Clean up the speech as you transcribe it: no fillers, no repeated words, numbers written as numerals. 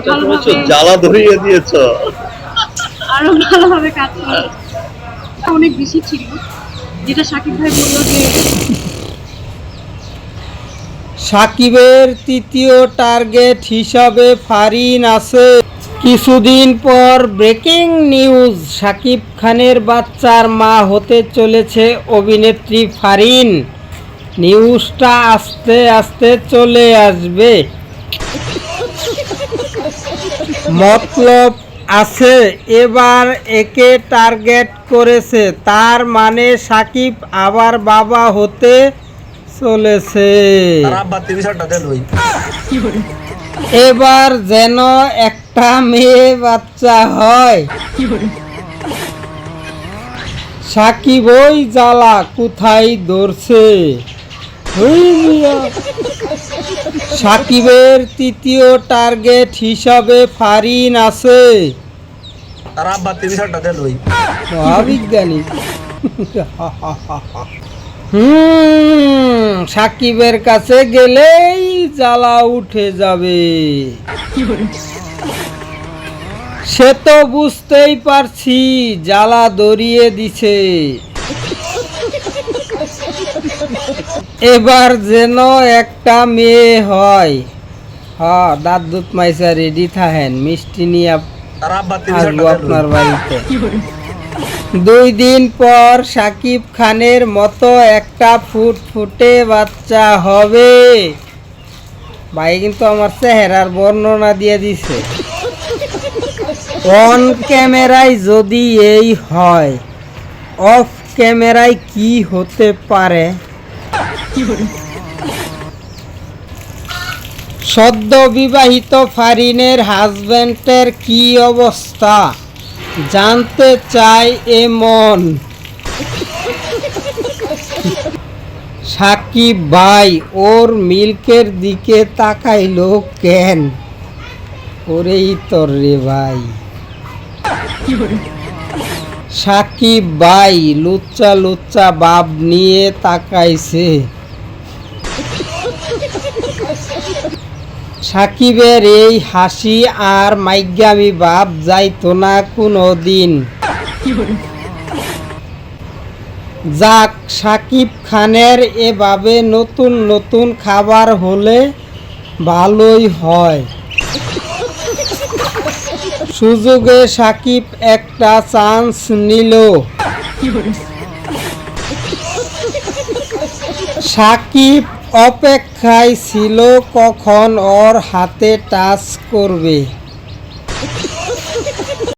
ভালোভাবে জ্বালা ধরিয়ে দিয়েছো, আরো ভালোভাবে কাজ করা অনেক বেশি ছিল, যেটা সাকিব ভাই বললো যে সাকিবের তৃতীয় টার্গেট হিসাবে ফারিন আছে। কিছুদিন পর ব্রেকিং নিউজ, সাকিব খানের বাচ্চার মা হতে চলেছে অভিনেত্রী ফারিন। নিউজটা আস্তে আস্তে চলে আসবে, মতলব আছে এবার একে টার্গেট করেছে, তার মানে সাকিব আবার বাবা হতে চলেছে। এবার যেন একটা মেয়ে বাচ্চা হয়। সাকিব ওই জ্বালা কোথায় ধরছে। সাকিবের তৃতীয় টার্গেট হিসাবে ফারিন আছে। মহাবিজ্ঞানী। সাকিবের কাছে গেলেই জ্বালা উঠে যাবে। সে তো বুঝতেই পারছি, জ্বালা ধরিয়ে দিছে। এবার যেন একটা মেয়ে হয়। হ্যাঁ, দাঁত দুধ মাইসা রেডি থাকেন, মিষ্টি নিয়ে আসবো আপনার বাড়িতে। 2 দিন পর সাকিব খানের মতো একটা ফুটফুটে বাচ্চা হবে। ভাই কিন্তু আমার চেহারার বর্ণনা দিয়ে দিছে। অন ক্যামেরায় যদি এই হয়, অফ ক্যামেরায় কি হতে পারে। সদ্য বিবাহিত ফারিনের হাজবেন্ডের কি অবস্থা জানতে চাই এমন। সাকিব ভাই ওর মিল্কের দিকে তাকাইলো কেন? ওরেই তোর রে ভাই। সাকিব ভাই লুচ্চা লুচ্চা ভাব নিয়ে তাকাইছে। সাকিবের এই হাসি আর মাইগ্যামি ভাব যাইতো না কোনো দিন। যাক, সাকিব খানের এভাবে নতুন নতুন খাবার হলে ভালোই হয়। সুযোগে সাকিব একটা চান্স নিল। সাকিব অপেক্ষায় ছিল কখন ওর হাতে টাচ করবে।